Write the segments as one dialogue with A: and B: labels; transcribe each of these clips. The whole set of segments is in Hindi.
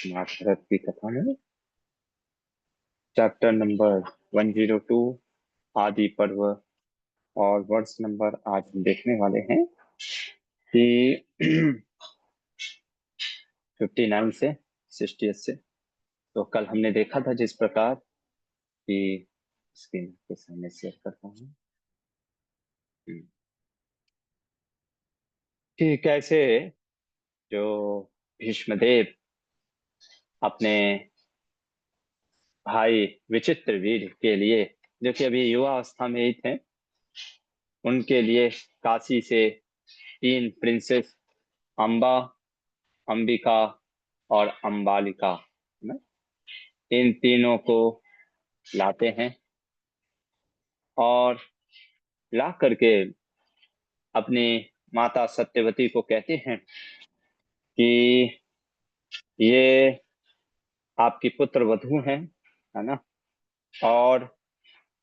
A: महाभारत की कथा में चैप्टर नंबर 102 आदि पर्व। और वर्ष नंबर आज हम देखने वाले हैं कि 59 से 68 से। तो कल हमने देखा था जिस प्रकार कि स्क्रीन के सामने शेयर करता हूँ कि कैसे जो भीष्मदेव अपने भाई विचित्रवीर के लिए, जो कि अभी युवा अवस्था में ही थे, उनके लिए काशी से 3 प्रिंसेस अंबा, अंबिका और अंबालिका, है ना, इन तीनों को लाते हैं और ला करके अपनी माता सत्यवती को कहते हैं कि ये आपकी पुत्र वधू हैं, है ना, और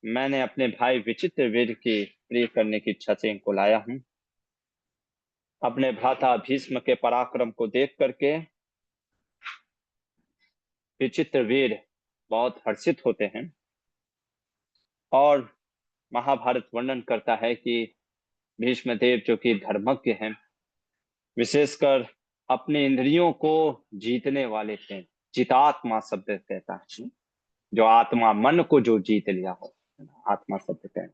A: मैंने अपने भाई विचित्रवीर की प्रिय करने की इच्छा से इनको लाया हूं। अपने भ्राता भीष्म के पराक्रम को देख करके विचित्रवीर बहुत हर्षित होते हैं और महाभारत वर्णन करता है कि भीष्मदेव जो कि धर्मज्ञ हैं, विशेषकर अपने इंद्रियों को जीतने वाले थे। जितात्मा शब्द कहता है, जो आत्मा मन को जो जीत लिया हो, आत्मा शब्द कहता है।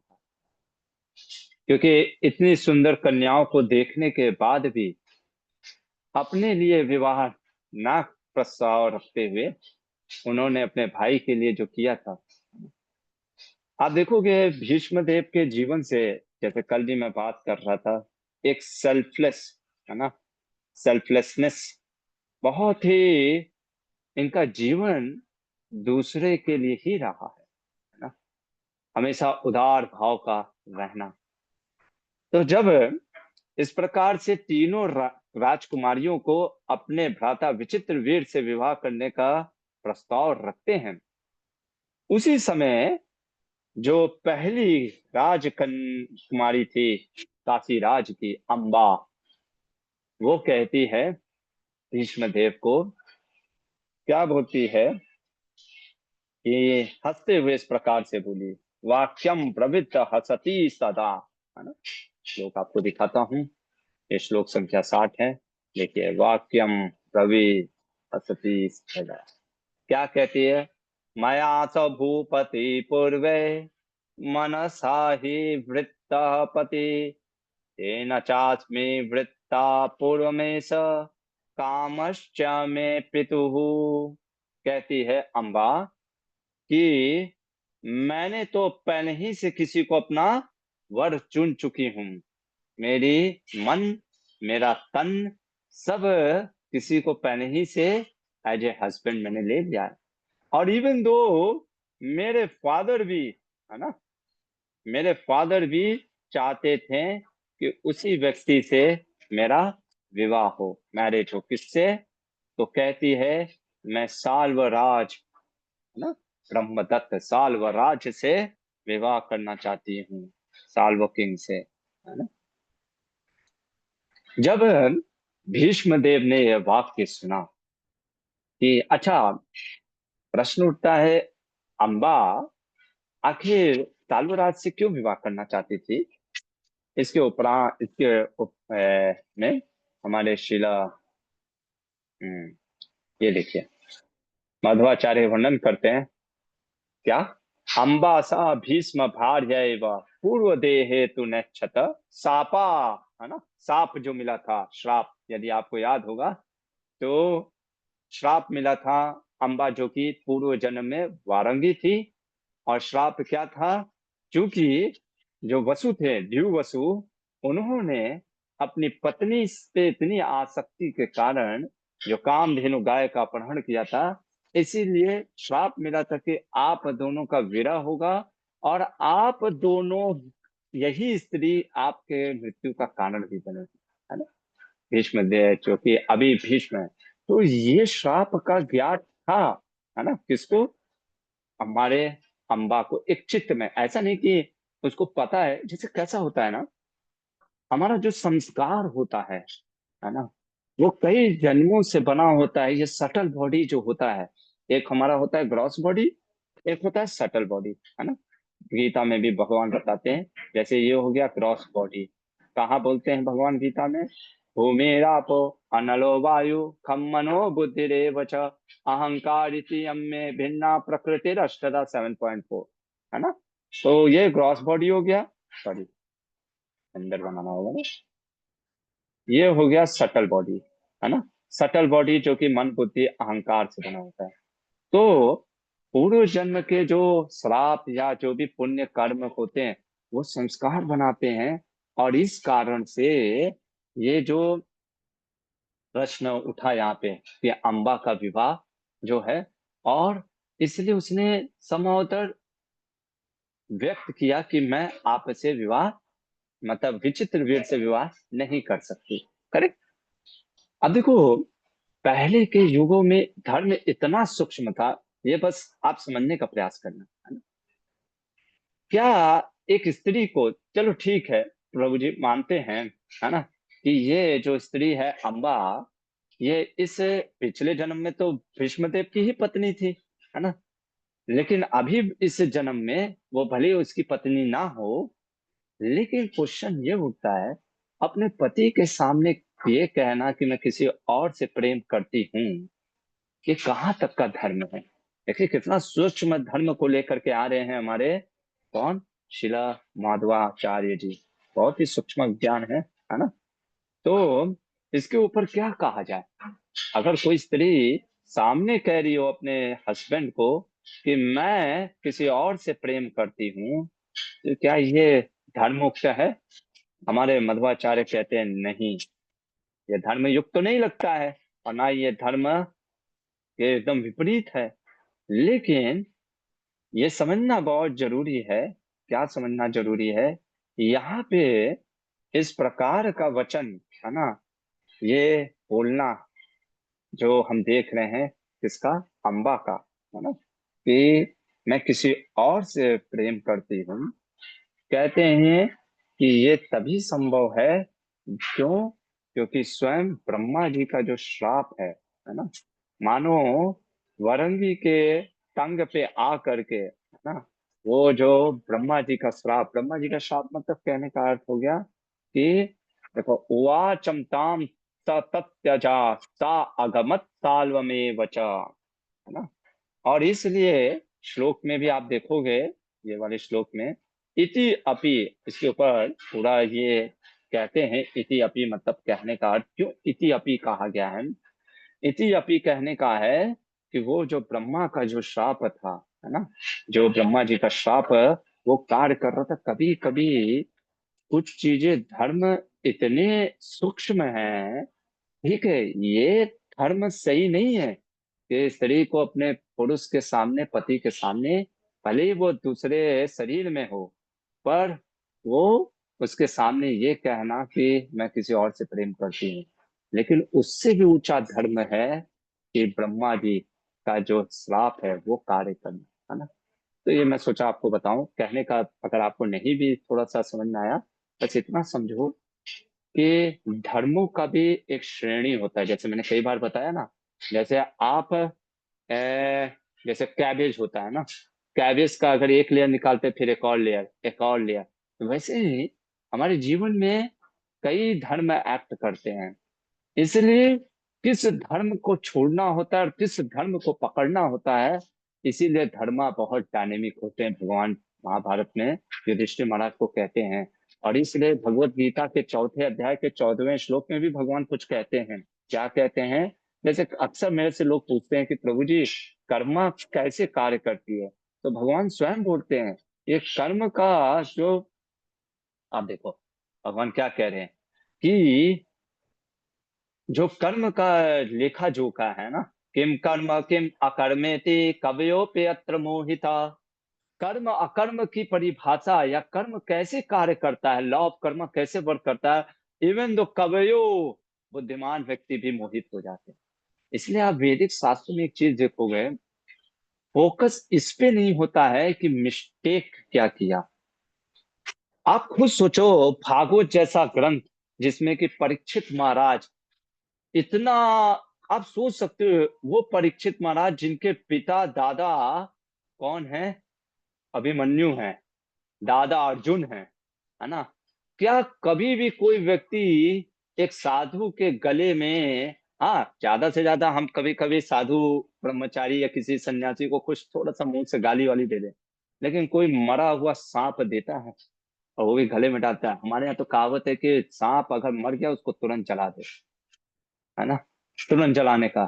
A: क्योंकि इतनी सुंदर कन्याओं को देखने के बाद भी अपने लिए विवाह ना प्रस्ताव रखते हुए उन्होंने अपने भाई के लिए जो किया था, आप देखोगे भीष्मदेव के जीवन से, जैसे कल भी मैं बात कर रहा था, एक सेल्फलेस, है ना, सेल्फलेसनेस, बहुत ही इनका जीवन दूसरे के लिए ही रहा है ना, हमेशा उदार भाव का रहना। तो जब इस प्रकार से तीनों राजकुमारियों को अपने भ्राता विचित्रवीर से विवाह करने का प्रस्ताव रखते हैं, उसी समय जो पहली राजकुमारी थी काशीराज की अंबा, वो कहती है भीष्मदेव को, क्या बोलती है कि हंसते हुए इस प्रकार से बोली, वाक्यम प्रवृत्त हसती सदा, है ना। श्लोक आपको दिखाता हूँ, ये श्लोक संख्या 60 है। देखिए, वाक्यम प्रवृत्त हसती सदा, क्या कहती है, मया स भूपति पूर्वे मनसा हि वृत्तः पति, तेन चास्मि वृत्ता पूर्वमेष कामश्च मे पितुः। कहती है अंबा कि मैंने तो पहले ही से किसी को अपना वर चुन चुकी हूं। मेरी मन, मेरा तन, सब किसी को पहले ही से एज ए हस्बैंड मैंने ले लिया है। और इवन दो मेरे फादर भी, है ना, मेरे फादर भी चाहते थे कि उसी व्यक्ति से मेरा विवाह हो, मैरिज हो। किससे? तो कहती है, मैं साल्वराज, है ना, ब्रह्मदत्त साल्वराज से विवाह करना चाहती हूँ, साल्व किंग से, है ना। जब भीष्मदेव ने यह वाक्य सुना कि अच्छा, प्रश्न उठता है, अंबा आखिर साल्वराज से क्यों विवाह करना चाहती थी? इसके उपरांत में हमारे शिला, ये देखिए, मध्वाचार्य वर्णन करते हैं क्या, अंबा सा भीष्म भार्य पूर्व देहे तु नक्षत सापा, है ना, साप जो मिला था, श्राप, यदि आपको याद होगा तो श्राप मिला था अंबा, जो कि पूर्व जन्म में वारंगी थी। और श्राप क्या था? क्योंकि जो वसु थे, द्यू वसु, उन्होंने अपनी पत्नी पे इतनी आसक्ति के कारण जो कामधेनु गाय का अपहरण किया था, इसीलिए श्राप मिला था कि आप दोनों का विरह होगा और आप दोनों, यही स्त्री आपके मृत्यु का कारण भी बने, है ना। भीष्म जो कि अभी भीष्म है, तो ये श्राप का ज्ञात था, है ना, किसको? हमारे अंबा को। एक चित्त में, ऐसा नहीं कि उसको पता है, जैसे कैसा होता है ना, हमारा जो संस्कार होता है ना, वो कई जन्मों से बना होता है। ये सटल बॉडी जो होता है, एक हमारा होता है ग्रॉस बॉडी, एक होता है सटल बॉडी, है ना। गीता में भी भगवान बताते हैं, जैसे ये हो गया ग्रॉस बॉडी। कहाँ बोलते हैं भगवान गीता में? भूमिरापो अनलो वायु खम मनो बुद्धिरेव च अहंकार इति यम्मे भिन्ना प्रकृतिरष्टधा 7.4, है ना। तो ये ग्रॉस बॉडी हो गया, सॉरी अंदर बनाना होगा ना। ये हो गया सटल बॉडी, है ना। सटल बॉडी जो कि मन बुद्धि अहंकार से बना होता है। तो पूर्व जन्म के जो श्राप या जो भी पुण्य कर्म होते हैं, वो संस्कार बनाते हैं। और इस कारण से ये जो प्रश्न उठा यहाँ पे कि अम्बा का विवाह जो है, और इसलिए उसने समोदर व्यक्त किया कि मैं आपसे विवाह, मतलब विचित्र वीर से विवाह नहीं कर सकती। करेक्ट। अब देखो, पहले के युगों में धर्म इतना सूक्ष्म था, ये बस आप समझने का प्रयास करना, है ना। क्या एक स्त्री को, चलो ठीक है, प्रभु जी मानते हैं, है ना, कि ये जो स्त्री है अम्बा, ये इस पिछले जन्म में तो भीष्मदेव की ही पत्नी थी, है ना। लेकिन अभी इस जन्म में वो भले उसकी पत्नी ना हो, लेकिन क्वेश्चन ये उठता है, अपने पति के सामने ये कहना कि मैं किसी और से प्रेम करती हूँ, ये कहाँ तक का धर्म है? देखिए कितना सूक्ष्म धर्म को लेकर के आ रहे हैं हमारे कौन, शिला माधवाचार्य जी। बहुत ही सूक्ष्म ज्ञान है ना। तो इसके ऊपर क्या कहा जाए? अगर कोई स्त्री सामने कह रही हो अपने हस्बैंड को कि मैं किसी और से प्रेम करती हूँ, तो क्या ये धर्मयुक्त है? हमारे मध्वाचार्य कहते हैं नहीं, ये धर्म युक्त तो नहीं लगता है, और ना ये धर्म, ये एकदम विपरीत है। लेकिन ये समझना बहुत जरूरी है। क्या समझना जरूरी है? यहाँ पे इस प्रकार का वचन, है ना, ये बोलना जो हम देख रहे हैं किसका, अम्बा का, है ना, कि मैं किसी और से प्रेम करती हूँ, कहते हैं कि ये तभी संभव है, क्यों? क्योंकि स्वयं ब्रह्मा जी का जो श्राप है ना, मानो वरंगी के टंग पे आ करके, है ना, वो जो ब्रह्मा जी का श्राप, ब्रह्मा जी का श्राप मतलब कहने का अर्थ हो गया कि देखो, उवाचम ताम स तत्यजा सा अगमत साल्व में वचा, है ना। और इसलिए श्लोक में भी आप देखोगे, ये वाले श्लोक में इति अपि, इसके ऊपर पूरा ये कहते हैं, इति अपि मतलब कहने का अर्थ, क्यों इति अपि कहा गया है? इति अपि कहने का है कि वो जो ब्रह्मा का जो श्राप था, है ना, जो ब्रह्मा जी का श्राप वो कार्य कर रहा था। कभी कभी कुछ चीजें धर्म इतने सूक्ष्म हैं, ठीक है, ये धर्म सही नहीं है कि स्त्री को अपने पुरुष के सामने, पति के सामने, भले ही वो दूसरे शरीर में हो, पर वो उसके सामने ये कहना कि मैं किसी और से प्रेम करती हूँ। लेकिन उससे भी ऊंचा धर्म है कि ब्रह्मा जी का जो श्राप है वो कार्य करना, है ना। तो ये मैं सोचा आपको बताऊं कहने का, अगर आपको नहीं भी थोड़ा सा समझ में आया, बस इतना समझो कि धर्मों का भी एक श्रेणी होता है। जैसे मैंने कई बार बताया ना, जैसे आप जैसे कैबेज होता है ना, कैबेज का अगर एक लेयर निकालते फिर एक और लेयर, एक और लेयर, तो वैसे ही हमारे जीवन में कई धर्म एक्ट करते हैं। इसलिए किस धर्म को छोड़ना होता है और किस धर्म को पकड़ना होता है, इसीलिए धर्म बहुत डायनेमिक होते हैं। भगवान महाभारत में युधिष्ठिर महाराज को कहते हैं, और इसलिए भगवत गीता के 4 अध्याय के 14वें श्लोक में भी भगवान कुछ कहते हैं। क्या कहते हैं? जैसे अक्सर मेरे से लोग पूछते हैं कि प्रभु जी, कर्म कैसे कार्य करती है, तो भगवान स्वयं बोलते हैं, ये कर्म का जो, आप देखो भगवान क्या कह रहे हैं कि जो कर्म का लेखा जोखा है ना, किम कर्म किम अकर्मेति कवयोपि अत्र मोहिता। कर्म अकर्म की परिभाषा, या कर्म कैसे कार्य करता है, लॉ ऑफ कर्म कैसे वर्क करता है, इवन दो कवयो, बुद्धिमान व्यक्ति भी मोहित हो जाते हैं। इसलिए आप वैदिक शास्त्र में एक चीज देखोगे, फोकस इस पे नहीं होता है कि मिस्टेक क्या किया। आप खुद सोचो, भागवत जैसा ग्रंथ जिसमें कि परीक्षित महाराज इतना, आप सोच सकते हो वो परीक्षित महाराज जिनके पिता दादा कौन है, अभिमन्यु है, दादा अर्जुन है ना, क्या कभी भी कोई व्यक्ति एक साधु के गले में, हाँ ज्यादा से ज्यादा हम कभी कभी साधु ब्रह्मचारी या किसी सन्यासी को कुछ थोड़ा सा मुंह से गाली वाली दे दे, लेकिन कोई मरा हुआ सांप देता है और वो भी गले में डालता है। हमारे यहाँ तो कहावत है कि सांप अगर मर गया उसको तुरंत जला दे, है ना, तुरंत जलाने का।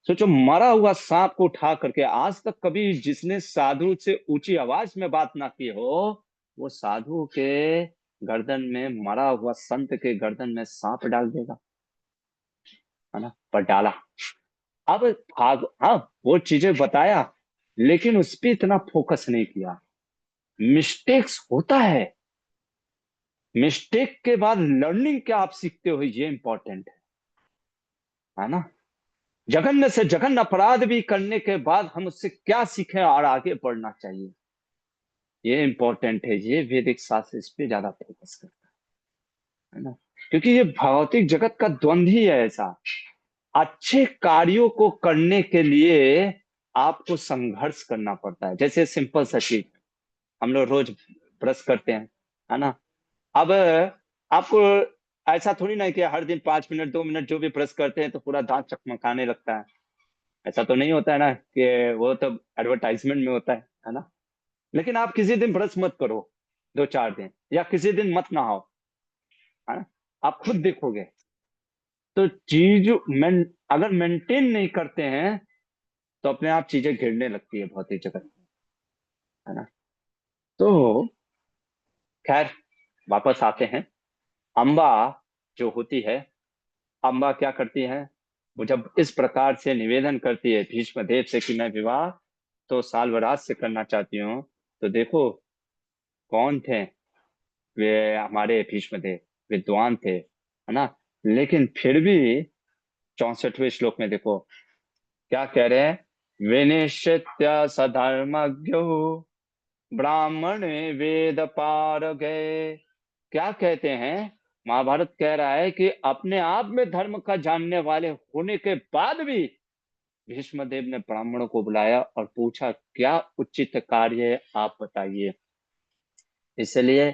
A: सोचो मरा हुआ सांप को उठा करके, आज तक कभी जिसने साधु से ऊंची आवाज में बात ना की हो, वो साधु के गर्दन में, मरा हुआ संत के गर्दन में सांप डाल देगा, है ना, पर डाला। अब भाग, हाँ वो चीजें बताया, लेकिन उस पर इतना फोकस नहीं किया। मिस्टेक्स होता है, मिस्टेक के बाद लर्निंग क्या आप सीखते हो, ये इंपॉर्टेंट है ना। जघन्य से जघन्य अपराध भी करने के बाद हम उससे क्या सीखें और आगे बढ़ना चाहिए, ये इंपॉर्टेंट है। ये वैदिक शास्त्र इस पे ज्यादा फोकस करता है ना, क्योंकि ये भौतिक जगत का द्वंद ही है ऐसा। अच्छे कार्यों को करने के लिए आपको संघर्ष करना पड़ता है। जैसे सिंपल सा चीज, हम लोग रोज ब्रश करते हैं, है ना। अब आपको ऐसा थोड़ी ना है कि हर दिन 5 मिनट 2 मिनट जो भी ब्रश करते हैं तो पूरा दांत चकमकाने लगता है। ऐसा तो नहीं होता है ना, कि वो तो एडवर्टाइजमेंट में होता है ना। लेकिन आप किसी दिन ब्रश मत करो 2 4 दिन, या किसी दिन मत नहाओ, है ना, आप खुद देखोगे तो चीज अगर मेंटेन नहीं करते हैं तो अपने आप चीजें गिरने लगती है भौतिक जगत में, है ना। तो खैर, वापस आते हैं। अम्बा जो होती है, अम्बा क्या करती है, वो जब इस प्रकार से निवेदन करती है भीष्म देव से कि मैं विवाह तो साल्वराज से करना चाहती हूँ, तो देखो कौन थे वे, हमारे भीष्म देव विद्वान थे, है ना। लेकिन फिर भी 64वें श्लोक में देखो क्या कह रहे हैं, विनिश्चित्य सधर्मज्ञो ब्राह्मणे वेद पार गए। क्या कहते हैं, महाभारत कह रहा है कि अपने आप में धर्म का जानने वाले होने के बाद भी भीष्म देव ने ब्राह्मणों को बुलाया और पूछा क्या उचित कार्य है आप बताइए। इसलिए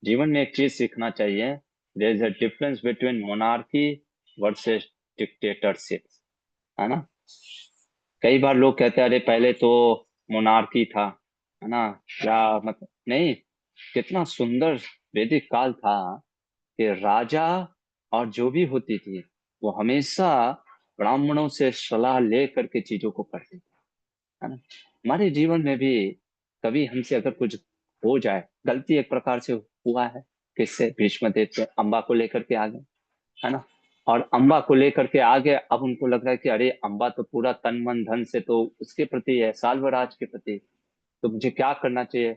A: जीवन में एक चीज सीखना चाहिए, there is a difference between monarchy versus dictatorship, है ना। कई बार लोग कहते हैं अरे पहले तो मोनार्की था, है ना, क्या मतलब, नहीं, कितना सुंदर वैदिक काल था कि राजा और जो भी होती थी वो हमेशा ब्राह्मणों से सलाह ले करके चीजों को करते थे, है ना। हमारे जीवन में भी कभी हमसे अगर कुछ हो जाए, गलती एक प्रकार से हुआ है, किससे, भीष्म देव से अम्बा को लेकर के आ गए, है ना। और अम्बा को लेकर के आ गए, अब उनको लग रहा है कि अरे अम्बा तो पूरा तन मन धन से तो उसके प्रति है, साल्वराज के प्रति, तो मुझे क्या करना चाहिए।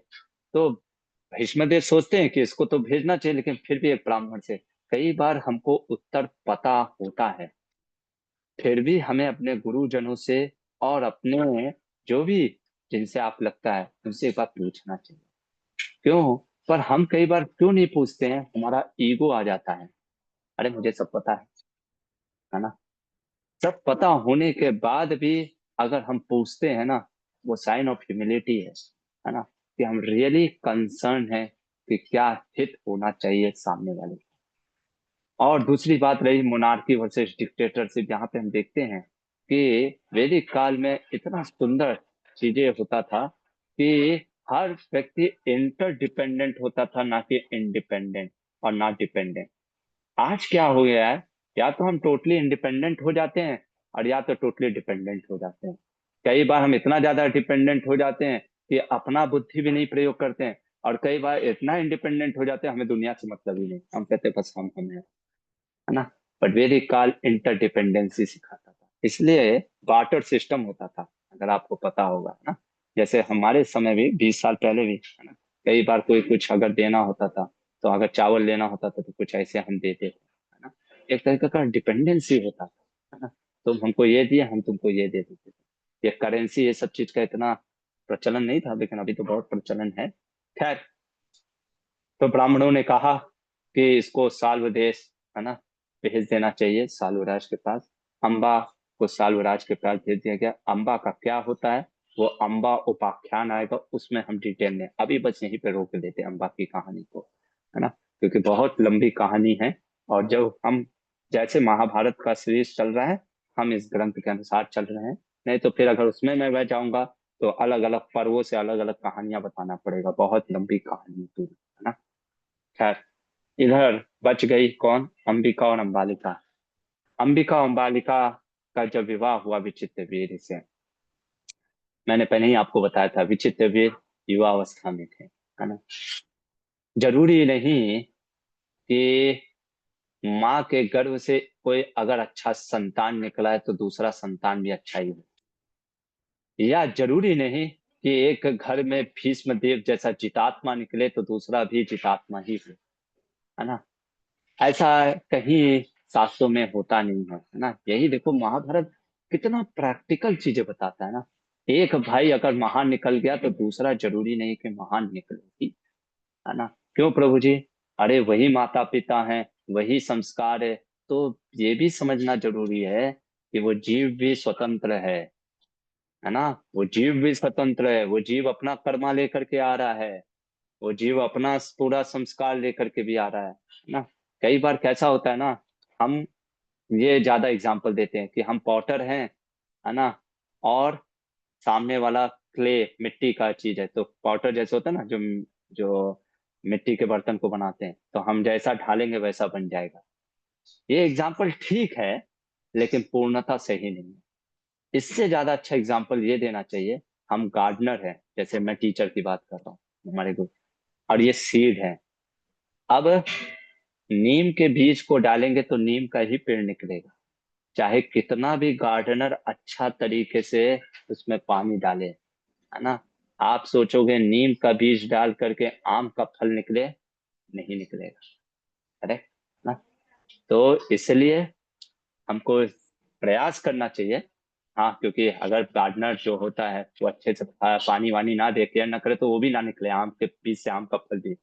A: तो भीष्मदेव सोचते हैं कि इसको तो भेजना चाहिए, लेकिन फिर भी एक ब्राह्मण से, कई बार हमको उत्तर पता होता है, फिर भी हमें अपने गुरुजनों से और अपने जो भी जिनसे आप लगता है उनसे एक बार पूछना चाहिए। क्यों, पर हम कई बार क्यों नहीं पूछते हैं, हमारा ईगो आ जाता है, अरे मुझे सब पता है ना। सब पता होने के बाद भी अगर हम पूछते हैं ना, वो साइन ऑफ ह्यूमिलिटी है ना, कि हम रियली कंसर्न है कि क्या हित होना चाहिए सामने वाले का। और दूसरी बात रही मोनार्की वर्सेस डिक्टेटरशिप, यहाँ पे हम देखते हैं कि वैदिक काल में इतना सुंदर चीजें होता था कि हर व्यक्ति इंटरडिपेंडेंट होता था, ना कि इंडिपेंडेंट और ना डिपेंडेंट। आज क्या हो गया है, या तो हम टोटली इंडिपेंडेंट हो जाते हैं और या तो टोटली डिपेंडेंट हो जाते हैं। कई बार हम इतना ज्यादा डिपेंडेंट हो जाते हैं कि अपना बुद्धि भी नहीं प्रयोग करते हैं, और कई बार इतना इंडिपेंडेंट हो जाते हैं हमें दुनिया से मतलब ही नहीं, हम कहते हैं बस हम हैं, है ना। बट वैदिक काल इंटरडिपेंडेंसी सिखाता था, इसलिए बार्टर सिस्टम होता था, अगर आपको पता होगा, है ना। जैसे हमारे समय भी 20 साल पहले भी, है ना, कई बार कोई कुछ अगर देना होता था, तो अगर चावल लेना होता था तो कुछ ऐसे हम देते थे, है ना। एक तरीके का डिपेंडेंसी होता था, है ना। तुम हमको ये दिए, हम तुमको ये दे देते थे। ये करेंसी ये सब चीज का इतना प्रचलन नहीं था, लेकिन अभी तो बहुत प्रचलन है। खैर, तो ब्राह्मणों ने कहा कि इसको साल्व देश, है ना, भेज देना चाहिए साल्वराज के पास। अम्बा को साल्वराज के पास भेज दिया गया। अम्बा का क्या होता है वो अम्बा उपाख्यान आएगा, उसमें हम डिटेल में, अभी बस यहीं पे रोक देते हैं अम्बा की कहानी को, है ना, क्योंकि बहुत लंबी कहानी है। और जब हम, जैसे महाभारत का सीरीज चल रहा है, हम इस ग्रंथ के अनुसार चल रहे हैं, नहीं तो फिर अगर उसमें मैं बह जाऊंगा तो अलग अलग पर्वों से अलग अलग कहानियां बताना पड़ेगा, बहुत लंबी कहानी है पूरी, है ना। खैर, इधर बच गई कौन, अंबिका और अंबालिका। अंबिका और अंबालिका का जब विवाह हुआ विचित्र वीर से, मैंने पहले ही आपको बताया था विचित्र वीर युवा अवस्था में थे, है ना। जरूरी नहीं कि माँ के गर्भ से कोई अगर अच्छा संतान निकला है तो दूसरा संतान भी अच्छा ही हो, या जरूरी नहीं कि एक घर में भीष्म देव जैसा जितात्मा निकले तो दूसरा भी जितात्मा ही हो, है ना। ऐसा कहीं शास्त्रों में होता नहीं है ना। यही देखो महाभारत कितना प्रैक्टिकल चीजें बताता है ना। एक भाई अगर महान निकल गया तो दूसरा जरूरी नहीं कि महान निकलेगी, है ना। क्यों प्रभु जी, अरे वही माता पिता हैं, वही संस्कार है, तो ये भी समझना जरूरी है कि वो जीव भी स्वतंत्र है ना। वो जीव भी स्वतंत्र है, वो जीव अपना कर्मा लेकर के आ रहा है, वो जीव अपना पूरा संस्कार लेकर के भी आ रहा है ना। कई बार कैसा होता है ना, हम ये ज्यादा एग्जाम्पल देते हैं कि हम पॉटर हैं, है ना, और सामने वाला क्ले मिट्टी का चीज है, तो पॉटर जैसे होता है ना, जो जो मिट्टी के बर्तन को बनाते हैं, तो हम जैसा ढालेंगे वैसा बन जाएगा। ये एग्जाम्पल ठीक है, लेकिन पूर्णता सही नहीं है। इससे ज्यादा अच्छा एग्जाम्पल ये देना चाहिए, हम गार्डनर हैं, जैसे मैं टीचर की बात कर रहा हूँ हमारे को, और ये सीड है। अब नीम के बीज को डालेंगे तो नीम का ही पेड़ निकलेगा, चाहे कितना भी गार्डनर अच्छा तरीके से उसमें पानी डाले, है ना। आप सोचोगे नीम का बीज डाल करके आम का फल निकले, नहीं निकलेगा, करेक्ट ना। तो इसलिए हमको प्रयास करना चाहिए। हाँ, क्योंकि अगर गार्डनर जो होता है वो अच्छे से पानी वानी ना दे, केयर ना करे, तो वो भी ना निकले आम के बीज से आम का फल भी।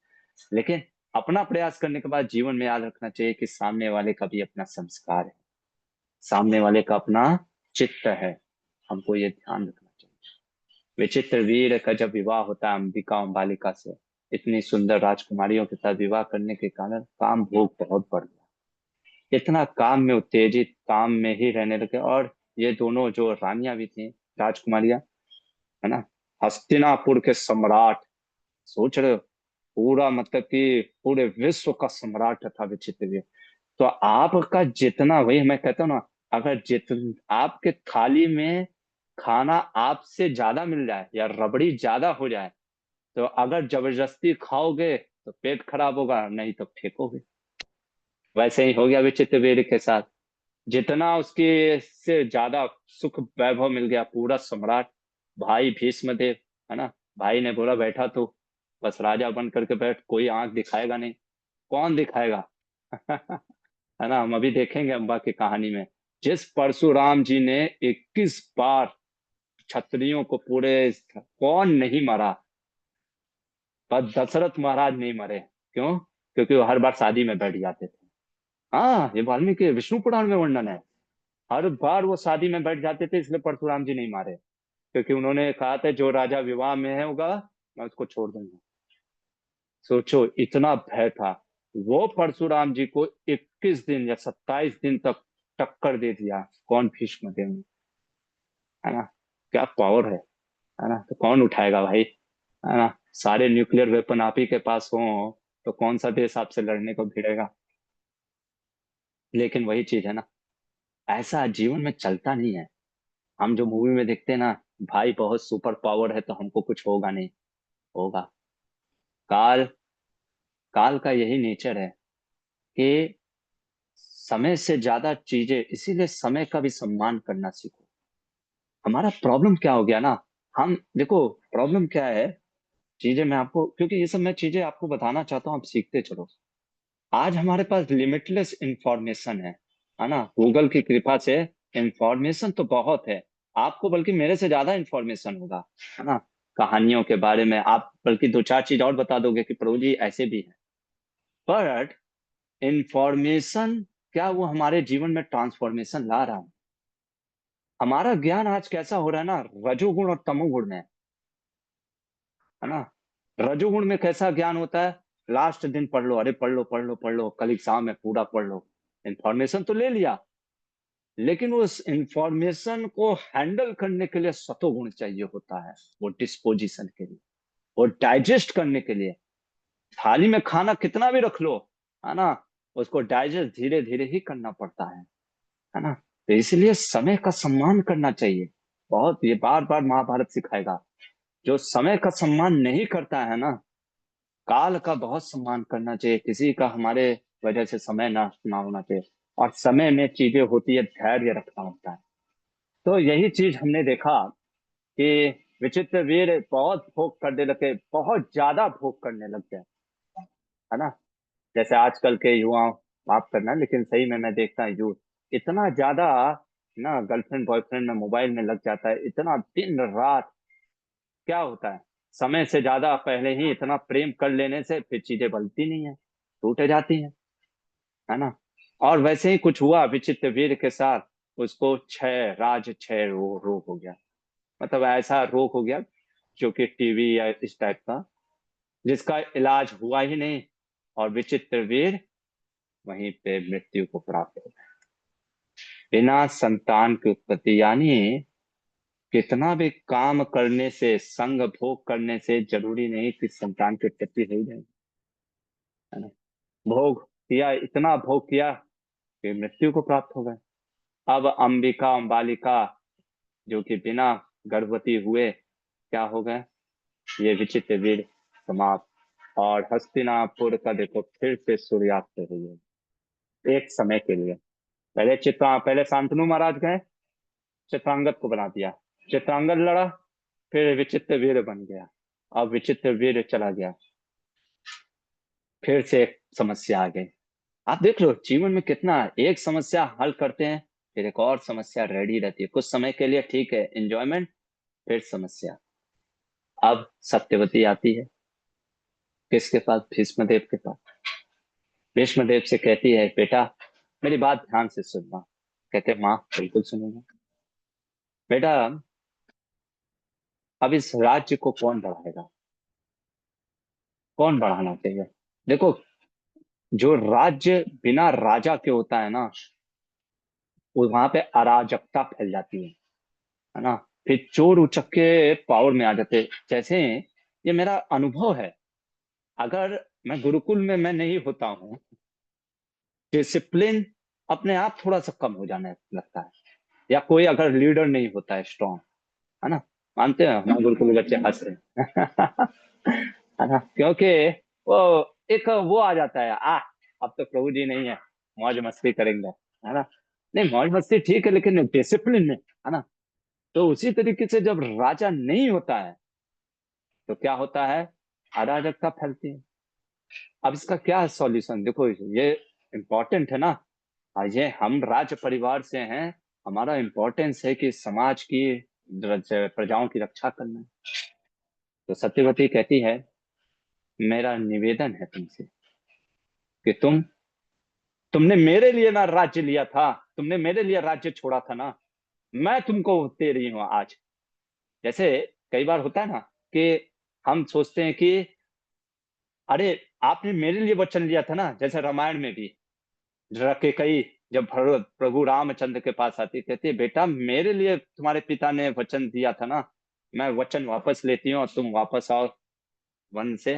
A: लेकिन अपना प्रयास करने के बाद जीवन में याद रखना चाहिए कि सामने वाले का भी अपना संस्कार है, सामने वाले का अपना चित्त है, हमको ये ध्यान रखना चाहिए। विचित्र वीर का जब विवाह होता है अंबिका और बालिका से, इतनी सुंदर राजकुमारियों के साथ विवाह करने के कारण काम भोग बहुत बढ़ गया। इतना काम में उत्तेजित, काम में ही रहने लगे। और ये दोनों जो रानियां भी थी, राजकुमारियां, है ना, हस्तिनापुर के सम्राट, सोच रहे हो, पूरा मतलब कि पूरे विश्व का सम्राट था विचित्र वीर। तो आपका जितना, वही मैं कहता हूँ ना, अगर आपके थाली में खाना आपसे ज्यादा मिल जाए या रबड़ी ज्यादा हो जाए, तो अगर जबरदस्ती खाओगे तो पेट खराब होगा, नहीं तो फेंकोगे। वैसे ही हो गया विचित्र वीर के साथ। जितना उसके से ज्यादा सुख वैभव मिल गया, पूरा सम्राट, भाई भीष्म देव, है ना, भाई ने बोला बैठा तो बस राजा बन करके बैठ, कोई आंख दिखाएगा नहीं। कौन दिखाएगा? है ना, हम अभी देखेंगे अम्बा की कहानी में, जिस परशुराम जी ने 21 बार क्षत्रियों को पूरे, कौन नहीं मरा, पर दशरथ महाराज नहीं मरे। क्यों? क्योंकि वो हर बार शादी में बैठ जाते थे। हाँ, ये वाल्मीकि विष्णु पुराण में वर्णन है, हर बार वो शादी में बैठ जाते थे, इसलिए परशुराम जी नहीं मारे, क्योंकि उन्होंने कहा था जो राजा विवाह में है होगा मैं उसको छोड़ दूंगा। सोचो, इतना भय था। वो परशुराम जी को 21 दिन या 27 दिन तक टक्कर दे दिया, कौन? भीष्म देव ने, है ना। क्या पावर है ना, तो कौन उठाएगा भाई, है ना। सारे न्यूक्लियर वेपन आप ही के पास हो तो कौन सा देश आपसे लड़ने को भिड़ेगा। लेकिन वही चीज है ना, ऐसा जीवन में चलता नहीं है। हम जो मूवी में देखते हैं ना, भाई बहुत सुपर पावर है तो हमको कुछ होगा नहीं, होगा। काल, काल का यही नेचर है कि समय से ज्यादा चीजें, इसीलिए समय का भी सम्मान करना सीखो। हमारा प्रॉब्लम क्या हो गया ना, हम देखो प्रॉब्लम क्या है, चीजें मैं आपको, क्योंकि ये सब मैं चीजें आपको बताना चाहता हूँ, आप सीखते चलो। आज हमारे पास लिमिटलेस इंफॉर्मेशन है ना, गूगल की कृपा से इंफॉर्मेशन तो बहुत है। आपको बल्कि मेरे से ज्यादा इंफॉर्मेशन होगा, है ना, कहानियों के बारे में। आप बल्कि दो चार चीज और बता दोगे कि प्रभु जी ऐसे भी है। बट इंफॉर्मेशन क्या वो हमारे जीवन में ट्रांसफॉर्मेशन ला रहा है? हमारा ज्ञान आज कैसा हो रहा है ना, रजोगुण और तमोगुण में, है ना। रजोगुण में कैसा ज्ञान होता है, लास्ट दिन पढ़ लो, अरे पढ़ लो पढ़ लो पढ़ लो, कल एग्जाम है पूरा पढ़ लो, इंफॉर्मेशन तो ले लिया, लेकिन उस इंफॉर्मेशन को हैंडल करने के लिए सतोगुण चाहिए होता है, वो डिस्पोजिशन के लिए, वो डाइजेस्ट करने के लिए। थाली में खाना कितना भी रख लो, है ना, उसको डाइजेस्ट धीरे धीरे ही करना पड़ता है ना। तो इसलिए समय का सम्मान करना चाहिए। बहुत, ये बार बार महाभारत सिखाएगा, जो समय का सम्मान नहीं करता है ना, काल का बहुत सम्मान करना चाहिए, किसी का हमारे वजह से समय नष्ट ना होना चाहिए। और समय में चीजें होती है, धैर्य रखना होता है। तो यही चीज हमने देखा कि विचित्र वीर बहुत भोग करने लगे, बहुत ज्यादा भोग करने लग गए, है ना। जैसे आजकल के युवा, माफ करना, लेकिन सही में मैं देखता हूँ यूथ इतना ज्यादा ना गर्लफ्रेंड बॉयफ्रेंड में मोबाइल में लग जाता है, इतना दिन रात। क्या होता है, समय से ज्यादा पहले ही इतना प्रेम कर लेने से फिर चीजें बनती नहीं है, टूट जाती है ना। और वैसे ही कुछ हुआ विचित्र वीर के साथ, उसको क्षय रोग हो गया, मतलब ऐसा रोग हो गया जो कि टीवी या इस टाइप का, जिसका इलाज हुआ ही नहीं, और विचित्र वीर वहीं पे मृत्यु को प्राप्त हो गया, बिना संतान की उत्पत्ति। यानी कितना भी काम करने से, संग भोग करने से जरूरी नहीं कि संतान की उत्पत्ति हो जाए, है ना। भोग किया, इतना भोग किया कि मृत्यु को प्राप्त हो गए। अब अंबिका अंबालिका जो कि बिना गर्भवती हुए क्या हो गए, ये विचित्र वीर समाप्त। और हस्तिनापुर का देखो फिर से सूर्यास्त हो रही है, एक समय के लिए। पहले शांतनु महाराज गए, चित्रांगद को बना दिया, चित्रांगद लड़ा, फिर विचित्र वीर बन गया, अब विचित्र वीर चला गया, फिर से एक समस्या आ गई। आप देख लो जीवन में कितना, एक समस्या हल करते हैं, फिर एक और समस्या रेडी रहती है, कुछ समय के लिए ठीक है एंजॉयमेंट, फिर समस्या। अब सत्यवती आती है, किसके पास, भीष्मदेव के पास। भीष्मदेव से कहती है, बेटा मेरी बात ध्यान से सुनना। कहते, माँ बिल्कुल सुनूंगा। बेटा अब इस राज्य को कौन बढ़ाएगा, कौन बढ़ाना चाहिए। देखो, जो राज्य बिना राजा के होता है ना, वो वहां पे अराजकता फैल जाती है ना। फिर चोर उचक्के पावर में आ जाते हैं। जैसे ये मेरा अनुभव है, अगर मैं गुरुकुल में मैं नहीं होता हूँ, डिसिप्लिन अपने आप थोड़ा सा कम हो जाने लगता है, या कोई अगर लीडर नहीं होता है स्ट्रांग, है ना। मानते हैं, हमारे गुरुकुल के बच्चे हंस रहे हैं है ना, क्योंकि वो एक वो आ जाता है, अब तो प्रभु जी नहीं है, मौज मस्ती करेंगे, है ना। नहीं, मौज मस्ती ठीक है, लेकिन डिसिप्लिन में, है ना। तो उसी तरीके से जब राजा नहीं होता है तो क्या होता है, अराजकता फैलती है। अब इसका क्या है सॉल्यूशन, देखो ये इम्पोर्टेंट है ना। ये हम राज परिवार से हैं, हमारा इम्पोर्टेंस है कि समाज की, प्रजाओं की रक्षा करना है। तो सत्यवती कहती है, मेरा निवेदन है तुमसे कि तुमने मेरे लिए ना राज्य लिया था, तुमने मेरे लिए राज्य छोड़ा था ना, मैं तुमको दे रही हूं आज। जैसे कई बार होता है ना कि हम सोचते हैं कि अरे आपने मेरे लिए वचन लिया था ना, जैसे रामायण में भी कई, जब भरत प्रभु रामचंद्र के पास आती, कहती है, बेटा मेरे लिए तुम्हारे पिता ने वचन दिया था ना, मैं वचन वापस लेती हूँ और तुम वापस आओ वन से,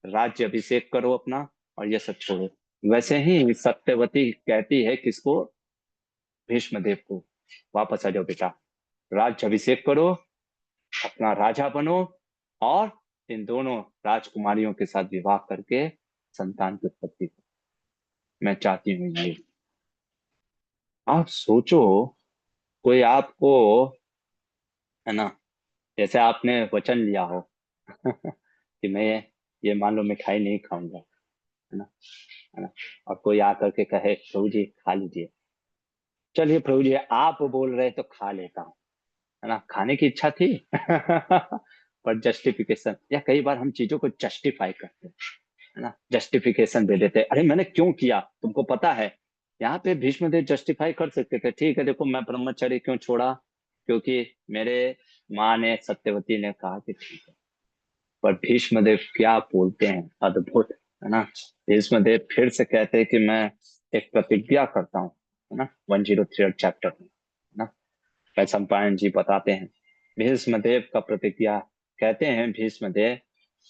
A: राज्य अभिषेक करो अपना, और ये सब छोड़ो। वैसे ही सत्यवती कहती है किसको, भीष्मदेव को, वापस आ जाओ बेटा, राज्य अभिषेक करो, अपना राजा बनो, और इन दोनों राजकुमारियों के साथ विवाह करके संतान की उत्पत्ति करो। मैं चाहती हूँ ये। आप सोचो, कोई आपको, है ना, जैसे आपने वचन लिया हो कि मैं ये मान लो मिठाई नहीं खाऊंगा, है ना, है ना, और कोई आकर के कहे प्रभु जी खा लीजिए, चलिए प्रभु जी आप बोल रहे तो खा लेता हूँ, है ना, खाने की इच्छा थी पर जस्टिफिकेशन, या कई बार हम चीजों को जस्टिफाई करते हैं, है ना, जस्टिफिकेशन दे देते हैं, अरे मैंने क्यों किया तुमको पता है। यहाँ पे भीष्म देव जस्टिफाई कर सकते थे, ठीक है देखो मैं ब्रह्मचर्य क्यों छोड़ा, क्योंकि मेरे माँ ने, सत्यवती ने कहा कि ठीक है। पर भीष्मदेव क्या बोलते हैं, अद्भुत है ना। भीष्मदेव फिर से कहते हैं कि मैं एक प्रतिज्ञा करता हूँ, है ना, 103 चैप्टर में, है ना। वैशंपायन जी बताते हैं भीष्मदेव का प्रतिज्ञा। कहते हैं भीष्मदेव,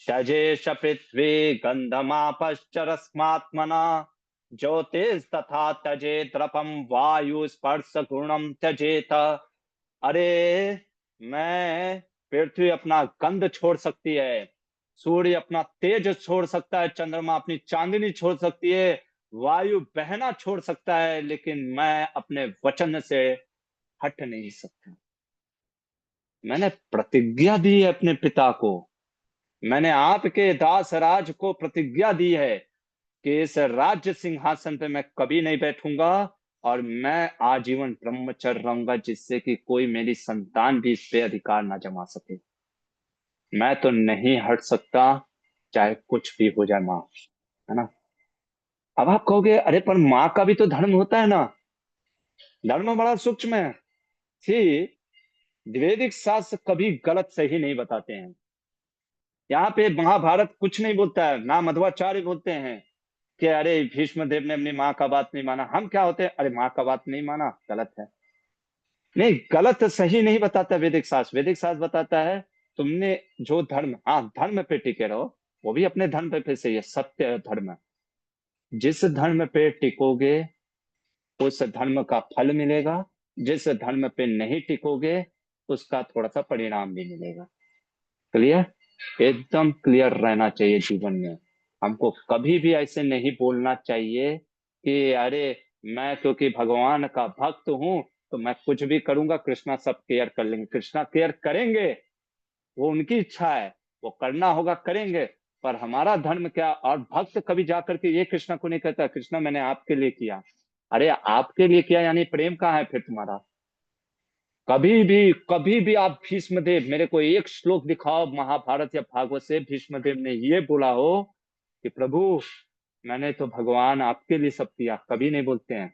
A: त्यजेश पृथ्वी गंधमापश्चरस्मात्मना ज्योतिस्तथा त्यजे द्रपम वायु स्पर्श गुणम त्यजेत। अरे, मैं, पृथ्वी अपना गंध छोड़ सकती है, सूर्य अपना तेज छोड़ सकता है, चंद्रमा अपनी चांदनी छोड़ सकती है, वायु बहना छोड़ सकता है, लेकिन मैं अपने वचन से हट नहीं सकता। मैंने प्रतिज्ञा दी है अपने पिता को, मैंने आपके दास राज को प्रतिज्ञा दी है कि इस राज्य सिंहासन पे मैं कभी नहीं बैठूंगा, और मैं आजीवन ब्रह्मचर्य रहूंगा, जिससे कि कोई मेरी संतान भी इस पे अधिकार ना जमा सके। मैं तो नहीं हट सकता, चाहे कुछ भी हो जाए माँ, है ना। अब आप कहोगे अरे पर माँ का भी तो धर्म होता है ना, धर्म बड़ा सूक्ष्म है। थी, वैदिक शास्त्र कभी गलत सही नहीं बताते हैं। यहाँ पे महाभारत कुछ नहीं बोलता है, ना मध्वाचार्य बोलते हैं कि अरे भीष्म देव ने अपनी माँ का बात नहीं माना। हम क्या होते हैं, अरे माँ का बात नहीं माना, गलत है। नहीं, गलत सही नहीं बताता वैदिक शास्त्र। वैदिक शास्त्र बताता है तुमने जो धर्म, हाँ धर्म पे टिके रहो, वो भी अपने धर्म पे फिर सही है, सत्य धर्म। जिस धर्म पे टिकोगे उस धर्म का फल मिलेगा, जिस धर्म पे नहीं टिकोगे उसका थोड़ा सा परिणाम भी मिलेगा। क्लियर, एकदम क्लियर रहना चाहिए जीवन में। हमको कभी भी ऐसे नहीं बोलना चाहिए कि अरे मैं क्योंकि भगवान का भक्त हूं तो मैं कुछ भी करूंगा, कृष्णा सब केयर कर लेंगे। कृष्णा केयर करेंगे, वो उनकी इच्छा है, वो करना होगा करेंगे। पर हमारा धर्म क्या, और भक्त कभी जाकर के ये कृष्णा को नहीं कहता कृष्णा मैंने आपके लिए किया। अरे आपके लिए किया यानी प्रेम कहाँ है फिर तुम्हारा। कभी भी आप भीष्मदेव, मेरे को एक श्लोक दिखाओ महाभारत या भागवत से भीष्मदेव ने ये बोला हो कि प्रभु मैंने तो भगवान आपके लिए सब किया, कभी नहीं बोलते हैं।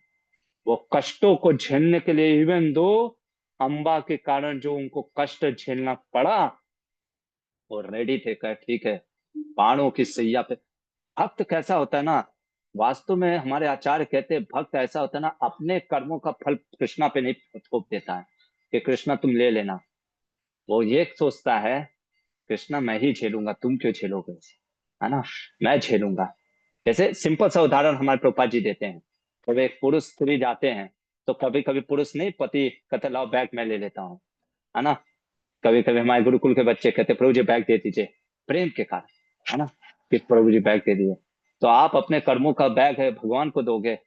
A: वो कष्टों को झेलने के लिए, इवन दो अंबा के कारण जो उनको कष्ट झेलना पड़ा, वो रेडी थे कर ठीक है बाणों की सैया पे। भक्त कैसा होता है ना, वास्तव में हमारे आचार्य कहते हैं भक्त ऐसा होता है ना, अपने कर्मों का फल कृष्णा पे नहीं थोप देता है कि कृष्णा तुम ले लेना। वो ये सोचता है कृष्णा मैं ही झेलूंगा, तुम क्यों झेलोगे, है ना, मैं झेलूंगा। जैसे सिंपल सा उदाहरण हमारे प्रभुपाद जी देते हैं, जब एक पुरुष स्त्री जाते हैं तो कभी कभी पुरुष नहीं, पति कहते लाओ बैग मैं ले लेता हूँ, है ना। कभी कभी हमारे गुरुकुल के बच्चे कहते प्रभु जी बैग दे दीजिए, प्रेम के कारण, है ना, कि प्रभु जी बैग दे दिए। तो आप अपने कर्मों का बैग है भगवान को दोगे,